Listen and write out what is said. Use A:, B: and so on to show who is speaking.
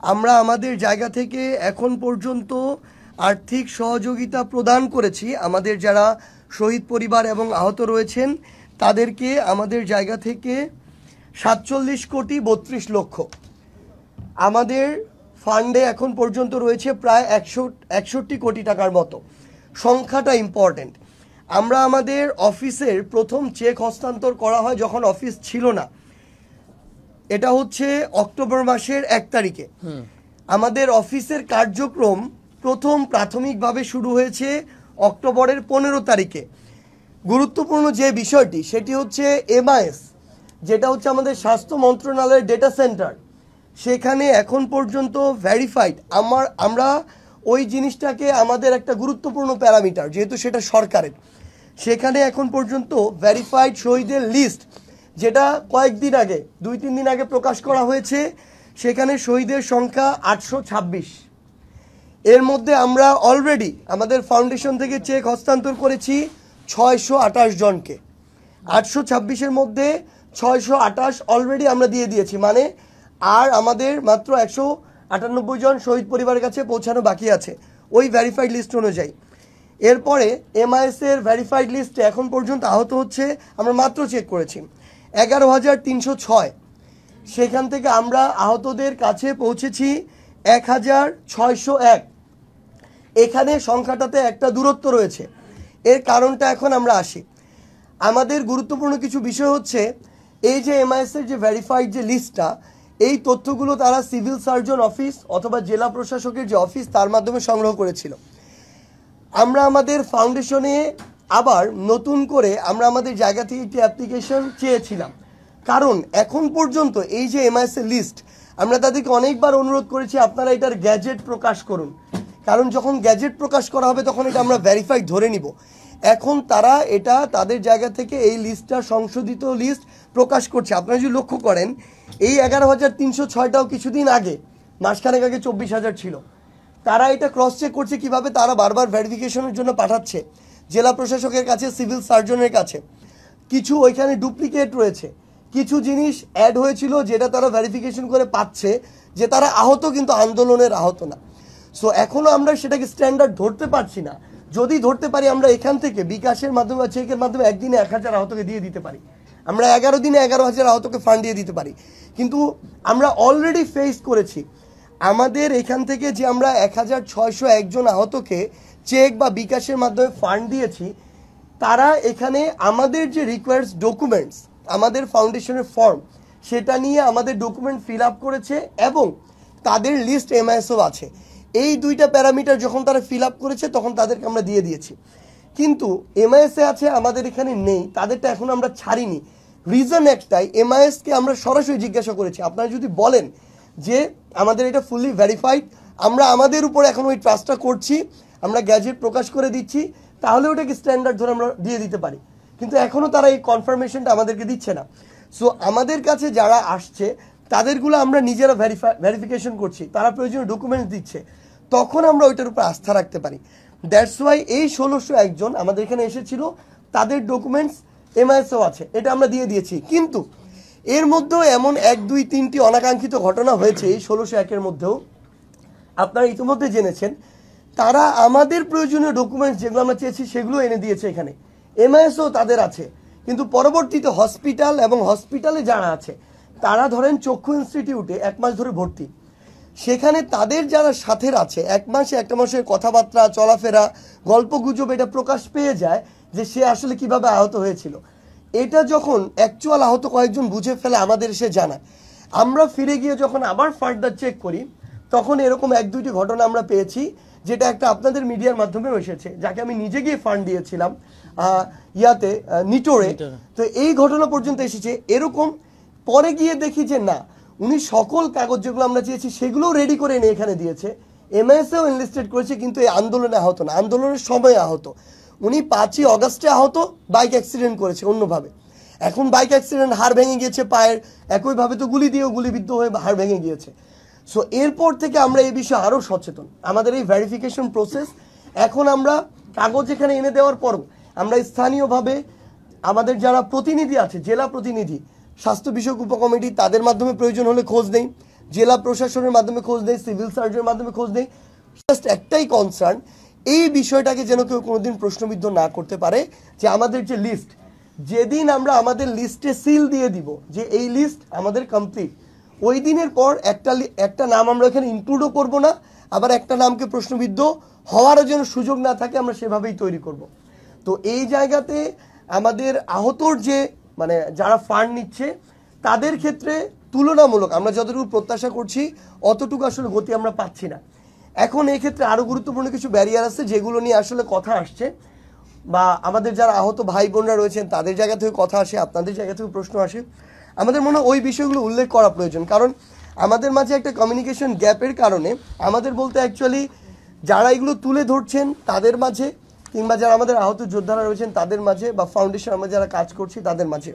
A: আমরা আমাদের জায়গা থেকে এখন পর্যন্ত আর্থিক সহযোগিতা প্রদান করেছি। আমাদের যারা শহীদ পরিবার এবং আহত রয়েছেন তাদেরকে আমাদের জায়গা থেকে 47,32,00,00,000। আমাদের ফান্ডে এখন পর্যন্ত রয়েছে প্রায় 61 কোটি টাকার মতো। সংখ্যাটা ইম্পর্টেন্ট। আমরা আমাদের অফিসের প্রথম চেক হস্তান্তর করা হয় যখন অফিস ছিল না, এটা হচ্ছে অক্টোবর মাসের 1 তারিখে। আমাদের অফিসের কার্যক্রম প্রথম প্রাথমিকভাবে শুরু হয়েছে অক্টোবরের 15 তারিখে। গুরুত্বপূর্ণ যে বিষয়টি সেটি হচ্ছে MIS, যেটা হচ্ছে আমাদের স্বাস্থ্য মন্ত্রণালয়ের ডেটা সেন্টার। সেখানে এখন পর্যন্ত ভেরিফাইড আমরা ওই জিনিসটাকে আমাদের একটা গুরুত্বপূর্ণ প্যারামিটার, যেহেতু সেটা সরকারের, সেখানে এখন পর্যন্ত ভেরিফাইড শহীদের লিস্ট, যেটা কয়েকদিন আগে 2-3 দিন আগে প্রকাশ করা হয়েছে, সেখানে শহীদের সংখ্যা 826। এর মধ্যে আমরা অলরেডি আমাদের ফাউন্ডেশন থেকে চেক হস্তান্তর করেছি 628 জনকে। 826-এর মধ্যে 628 অলরেডি আমরা দিয়ে দিয়েছি, মানে আর আমাদের মাত্র 198 জন শহীদ পরিবারের কাছে পৌঁছানো বাকি আছে ওই ভেরিফাইড লিস্ট অনুযায়ী। এরপরে MIS এর ভেরিফাইড লিস্টে এখন পর্যন্ত আহত হচ্ছে, আমরা মাত্র চেক করেছি 11,306। সেখান থেকে আমরা আহতদের কাছে পৌঁছেছি 1,601। এখানে সংখ্যাটাতে একটা দূরত্ব রয়েছে। এর কারণটা এখন আমরা আসি। আমাদের গুরুত্বপূর্ণ কিছু বিষয় হচ্ছে এই যে MIS এর যে ভেরিফাইড যে লিস্টটা, এই তথ্যগুলো তারা সিভিল সার্জন অফিস অথবা জেলা প্রশাসকের যে অফিস তার মাধ্যমে সংগ্রহ করেছিল। আমরা আমাদের ফাউন্ডেশনে আবার নতুন করে আমরা আমাদের জায়গা থেকে একটি অ্যাপ্লিকেশন চেয়েছিলাম, কারণ এখন পর্যন্ত এই যে MIS এর লিস্ট, আমরা তাদেরকে অনেকবার অনুরোধ করেছি আপনারা এটার গ্যাজেট প্রকাশ করুন, কারণ যখন গ্যাজেট প্রকাশ করা হবে তখন এটা আমরা ভেরিফাইড ধরে নিব। এখন তারা এটা তাদের জায়গা থেকে এই লিস্টটা সংশোধিত লিস্ট প্রকাশ করছে। আপনারা যদি লক্ষ্য করেন এই 11,306টাও কিছুদিন আগে, মাসখানেক আগে 24,000 ছিল। তারা এটা ক্রস চেক করছে কিভাবে, তারা বারবার ভেরিফিকেশনের জন্য পাঠাচ্ছে জেলা প্রশাসকের কাছে, সিভিল সার্জনের কাছে। কিছু ওইখানে ডুপ্লিকেট রয়েছে, কিছু জিনিস অ্যাড হয়েছিল যেটা তারা ভেরিফিকেশন করে পাচ্ছে যে তারা আহত কিন্তু আন্দোলনের আহত না। সো এখনও আমরা সেটাকে স্ট্যান্ডার্ড ধরতে পারছি না। যদি ধরতে পারি আমরা এখান থেকে বিকাশের মাধ্যমে বা চেকের মাধ্যমে একদিনে 1,000 আহতকে দিয়ে দিতে পারি, আমরা 11 দিনে 11,000 আহতকে ফান্ড দিয়ে দিতে পারি। কিন্তু আমরা অলরেডি ফেস করেছি আমাদের এখান থেকে যে আমরা 1,601 জন আহতকে চেক বা বিকাশের মাধ্যমে ফান্ড দিয়েছি, তারা এখানে আমাদের যে রিকোয়ার্ডস ডকুমেন্টস, আমাদের ফাউন্ডেশনের ফর্ম, সেটা নিয়ে আমাদের ডকুমেন্ট ফিল আপ করেছে এবং তাদের লিস্ট MISও আছে। এই দুইটা প্যারামিটার যখন তারা ফিল আপ করেছে তখন তাদেরকে আমরা দিয়ে দিয়েছি। কিন্তু MISে আছে, আমাদের এখানে নেই, তাদেরটা এখন আমরা ছাড়িনি। রিজন একটাই, MISকে আমরা সরাসরি জিজ্ঞাসা করেছি আপনারা যদি বলেন যে আমাদের এটা ফুললি ভেরিফাইড, আমরা আমাদের উপর এখন ওই ট্রাস্টটা করছি, আমরা গ্যাজেট প্রকাশ করে দিচ্ছি, তাহলে ওটাকে স্ট্যান্ডার্ড ধরে আমরা দিয়ে দিতে পারি। কিন্তু এখনও তারা এই কনফার্মেশনটা আমাদেরকে দিচ্ছে না। সো আমাদের কাছে যারা আসছে তাদেরগুলো আমরা নিজেরা ভেরিফিকেশন করছি, তারা প্রয়োজনীয় ডকুমেন্টস দিচ্ছে, তখন আমরা ওইটার উপর আস্থা রাখতে পারি। দ্যাটস ওয়াই এই 1,601 জন আমাদের এখানে এসেছিল, তাদের ডকুমেন্টস MISও আছে, এটা আমরা দিয়ে দিয়েছি। কিন্তু এর মধ্যেও এমন 1, 2, 3টি অনাকাঙ্ক্ষিত ঘটনা হয়েছে এই 1,601-এর মধ্যেও। আপনারা ইতিমধ্যে জেনেছেন তারা আমাদের প্রয়োজনীয় ডকুমেন্টস যেগুলো আমরা চেয়েছি সেগুলো এনে দিয়েছে এখানে, MISও তাদের আছে। কিন্তু পরবর্তীতে হসপিটাল এবং হসপিটালে যারা আছে তারা ধরেন চক্ষু ইনস্টিটিউটে 1 মাস ধরে ভর্তি, সেখানে তাদের যারা সাথের আছে 1 মাসে 1 মাসের কথাবার্তা, চলাফেরা, গল্প গুজব এটা প্রকাশ পেয়ে যায় যে সে আসলে কিভাবে আহত হয়েছিল। এটা যখন অ্যাকচুয়াল আহত কয়েকজন বুঝে ফেলে আমাদের এসে জানায়, আমরা ফিরে গিয়ে যখন আবার ফার্দার চেক করি তখন এরকম 1-2টি ঘটনা আমরা পেয়েছি, যেটা একটা আপনাদের মিডিয়ার মাধ্যমে এসেছে, যাকে আমি নিজে গিয়ে ফান্ড দিয়েছিলাম নিটোরে। তো এই ঘটনা পর্যন্ত এসেছে এরকম। পরে গিয়ে দেখি যে না, উনি সকল কাগজ যেগুলো আমরা চেয়েছি সেগুলোও রেডি করে এনে এখানে দিয়েছে, MISও এনলিস্টেড করেছে, কিন্তু এই আন্দোলনে আহত না, আন্দোলনের সময় আহত। উনি 5ই অগাস্টে আহত, বাইক অ্যাক্সিডেন্ট করেছে অন্যভাবে। এখন বাইক অ্যাক্সিডেন্ট, হাড় ভেঙে গিয়েছে পায়ের, একইভাবে তো গুলি দিয়েও গুলিবিদ্ধ হয়ে হাড় ভেঙে গিয়েছে। সো এরপর থেকে আমরা এই বিষয়ে আরও সচেতন। আমাদের এই ভেরিফিকেশন প্রসেস, এখন আমরা কাগজ এখানে এনে দেওয়ার পরও আমরা স্থানীয়ভাবে আমাদের যারা প্রতিনিধি আছে, জেলা প্রতিনিধি, স্বাস্থ্য বিষয়ক উপকমিটি, তাদের মাধ্যমে প্রয়োজন হলে খোঁজ নেই। জেলা প্রশাসনের মাধ্যমে খোঁজ নেই, সিভিল সার্জনের মাধ্যমে খোঁজ নেই। জাস্ট একটাই কনসার্ন, এই বিষয়টাকে যেন কেউ কোনোদিন প্রশ্নবিদ্ধ না করতে পারে যে আমাদের যে লিস্ট, যেদিন আমরা আমাদের লিস্টে সিল দিয়ে দিব যে এই লিস্ট আমাদের কমপ্লিট, ওই দিনের পর একটা নাম আমরা এখানে ইনক্লুডও করব না, আবার একটা নামকে প্রশ্নবিদ্ধ হওয়ারও যেন সুযোগ না থাকে আমরা সেভাবেই তৈরি করব। তো এই জায়গাতে আমাদের আহতর যে মানে যারা ফান্ড নিচ্ছে তাদের ক্ষেত্রে তুলনামূলক আমরা যতটুকু প্রত্যাশা করছি অতটুকু আসলে গতি আমরা পাচ্ছি না। এখন এই ক্ষেত্রে আরও গুরুত্বপূর্ণ কিছু ব্যারিয়ার আছে যেগুলো নিয়ে আসলে কথা আসছে, বা আমাদের যারা আহত ভাই বোনরা রয়েছেন তাদের জায়গা থেকে কথা আসে, আপনাদের জায়গা থেকে প্রশ্ন আসে। আমাদের মনে হয় ওই বিষয়গুলো উল্লেখ করা প্রয়োজন, কারণ আমাদের মাঝে একটা কমিউনিকেশন গ্যাপের কারণে আমাদের বলতে অ্যাকচুয়ালি যারা এগুলো তুলে ধরছেন তাদের মাঝে, কিংবা যারা আমাদের আহত যোদ্ধারা রয়েছেন তাদের মাঝে, বা ফাউন্ডেশন আমরা যারা কাজ করছি তাদের মাঝে